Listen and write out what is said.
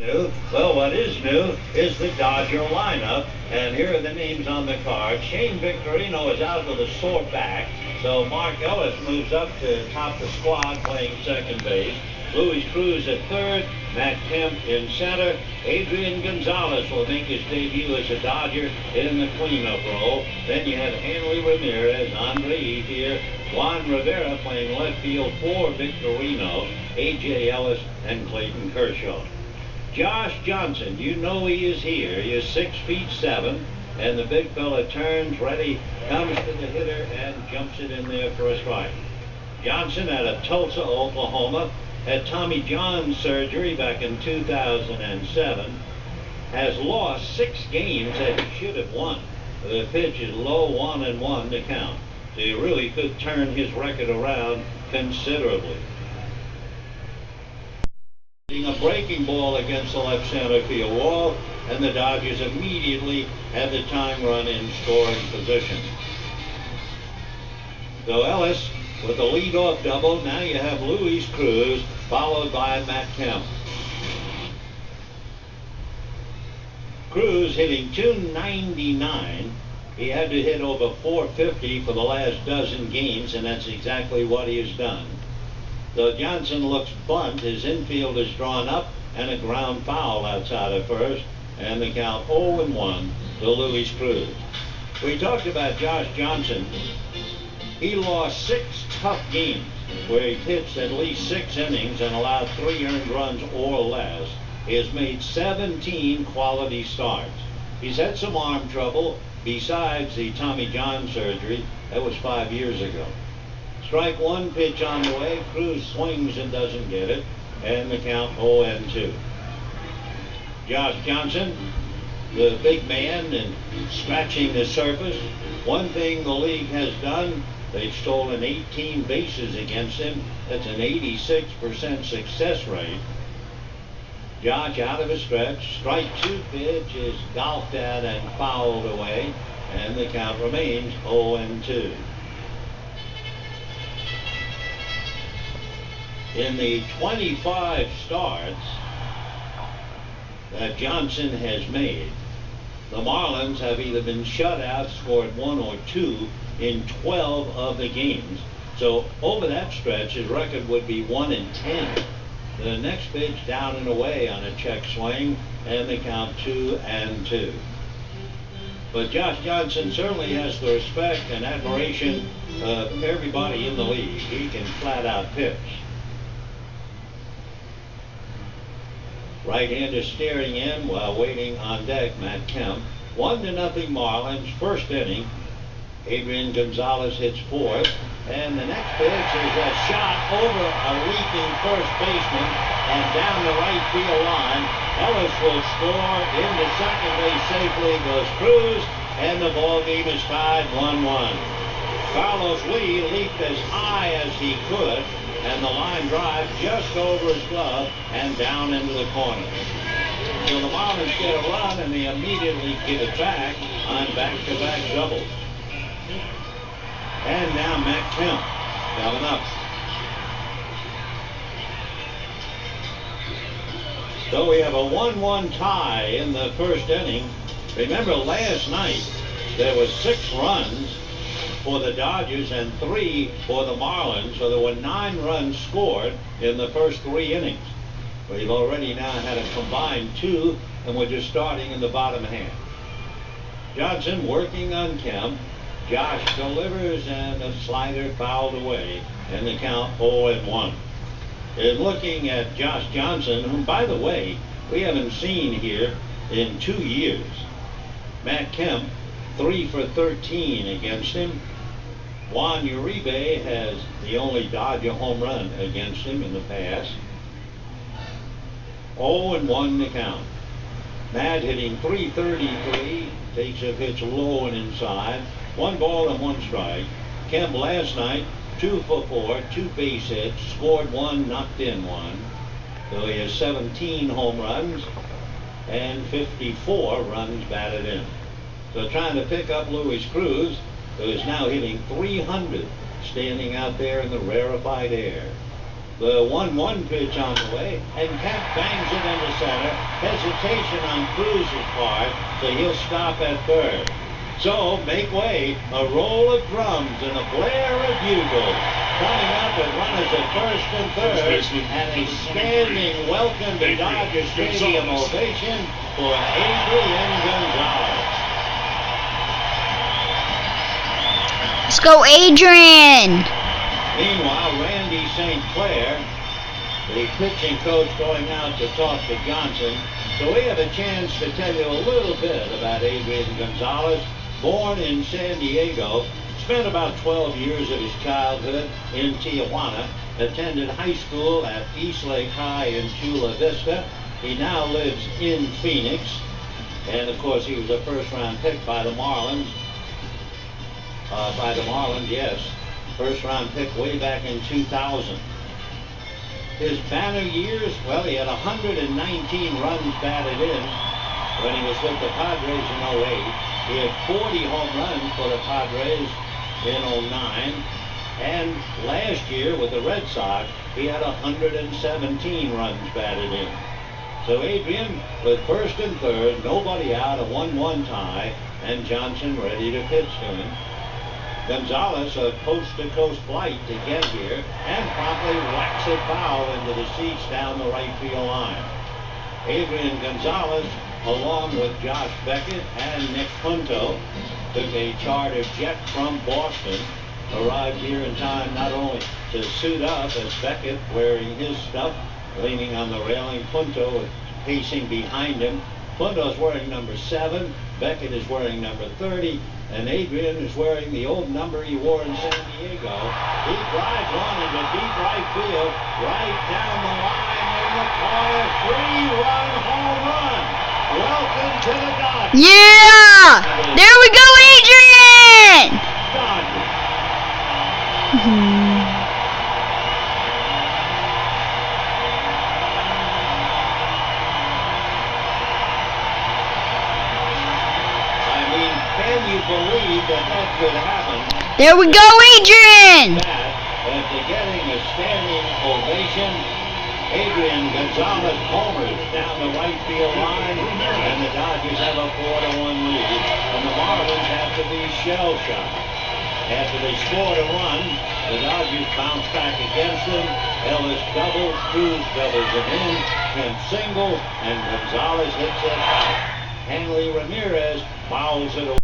New. Well, what is new is the Dodger lineup, and here are the names on the card. Shane Victorino is out with a sore back, so Mark Ellis moves up to top the squad playing second base. Luis Cruz at third, Matt Kemp in center. Adrain Gonzalez will make his debut as a Dodger in the cleanup role. Then you have Hanley Ramirez, Andre here, Juan Rivera playing left field for Victorino, A.J. Ellis, and Clayton Kershaw. Josh Johnson, you know he is here. He is 6'7", and the big fella turns, ready, comes to the hitter, and jumps it in there for a strike. Johnson out of Tulsa, Oklahoma, had Tommy John surgery back in 2007, has lost 6 games that he should have won. The pitch is low, 1-1 to count. So he really could turn his record around considerably. A breaking ball against the left center field wall, and the Dodgers immediately had the tying run in scoring position. So Ellis with the leadoff double. Now you have Luis Cruz followed by Matt Kemp. Cruz hitting .299. He had to hit over .450 for the last dozen games, and that's exactly what he has done. So Johnson looks bunt. His infield is drawn up, and a ground foul outside of first, and the count 0-1 to Luis Cruz. We talked about Josh Johnson. He lost 6 tough games where he pitched at least 6 innings and allowed 3 earned runs or less. He has made 17 quality starts. He's had some arm trouble besides the Tommy John surgery. That was 5 years ago. Strike one, pitch on the way. Cruz swings and doesn't get it, and the count 0-2. Josh Johnson, the big man, and scratching the surface. One thing the league has done, they've stolen 18 bases against him. That's an 86% success rate. Josh out of a stretch. Strike 2 pitch is golfed at and fouled away, and the count remains 0-2. In the 25 starts that Johnson has made, the Marlins have either been shut out, scored 1 or 2 in 12 of the games. So over that stretch, his record would be 1-10. The next pitch down and away on a check swing, and the count 2-2. But Josh Johnson certainly has the respect and admiration of everybody in the league. He can flat out pitch. Right-hander staring in while waiting on deck, Matt Kemp. 1-0 Marlins, first inning. Adrain Gonzalez hits fourth, and the next pitch is a shot over a leaping first baseman and down the right field line. Ellis will score into second base safely, goes Cruz, and the ball game is tied 1-1. Carlos Lee leaped as high as he could, and the line drive just over his glove and down into the corner. So the Marlins get a run, and they immediately get it back on back-to-back doubles. And now Matt Kemp coming up. So we have a 1-1 tie in the first inning. Remember last night there was 6 runs for the Dodgers and 3 for the Marlins, so there were 9 runs scored in the first 3 innings. We've already now had a combined 2, and we're just starting in the bottom half. Johnson working on Kemp. Josh delivers, and a slider fouled away, and the count 0-1. And looking at Josh Johnson, whom, by the way, we haven't seen here in 2 years. Matt Kemp, 3 for 13 against him. Juan Uribe has the only Dodger home run against him in the past. 0-1 to count. Matt hitting .333, takes a pitch low and inside. 1 ball and 1 strike. Kemp last night, 2 for 4, 2 base hits, scored 1, knocked in 1. So he has 17 home runs and 54 runs batted in. So trying to pick up Luis Cruz, who is now hitting .300, standing out there in the rarefied air. The 1-1 pitch on the way, and Kemp bangs it into center. Hesitation on Cruz's part, so he'll stop at third. So, make way, a roll of drums and a blare of bugles. Coming up with runners at first and third, and a standing welcome to Dodger Stadium ovation for Adrain Gonzalez. Let's go, Adrain! Meanwhile, Randy St. Clair, the pitching coach, going out to talk to Johnson. So we have a chance to tell you a little bit about Adrain Gonzalez. Born in San Diego, spent about 12 years of his childhood in Tijuana, attended high school at East Lake High in Chula Vista. He now lives in Phoenix, and of course he was a first-round pick by the Marlins. Yes. First-round pick way back in 2000. His banner years, well, he had 119 runs batted in when he was with the Padres in 08. He had 40 home runs for the Padres in 09. And last year with the Red Sox, he had 117 runs batted in. So Adrain with first and third, nobody out, a 1-1 tie, and Johnson ready to pitch to him. Gonzalez, a coast-to-coast flight to get here, and promptly whacks it foul into the seats down the right field line. Adrain Gonzalez, along with Josh Beckett and Nick Punto, took a charter jet from Boston, arrived here in time not only to suit up as Beckett wearing his stuff, leaning on the railing, Punto pacing behind him. Punto's wearing number 7, Beckett is wearing number 30, and Adrain is wearing the old number he wore in San Diego. He drives one into deep right field, right down the line in the corner, 3-run home run. Welcome to the Dodgers. Yeah! There we go, Adrain! Dodgers. Can you believe that could happen? There we go, Adrain! After getting a standing ovation, Adrain Gonzalez homers down the right field line, and the Dodgers have a 4-1 lead, and the Marlins have to be shell-shocked. After they scored a run, the Dodgers bounce back against them. Ellis doubles, Cruz doubles it in, Kemp single, and Gonzalez hits it out. Hanley Ramirez fouls it away.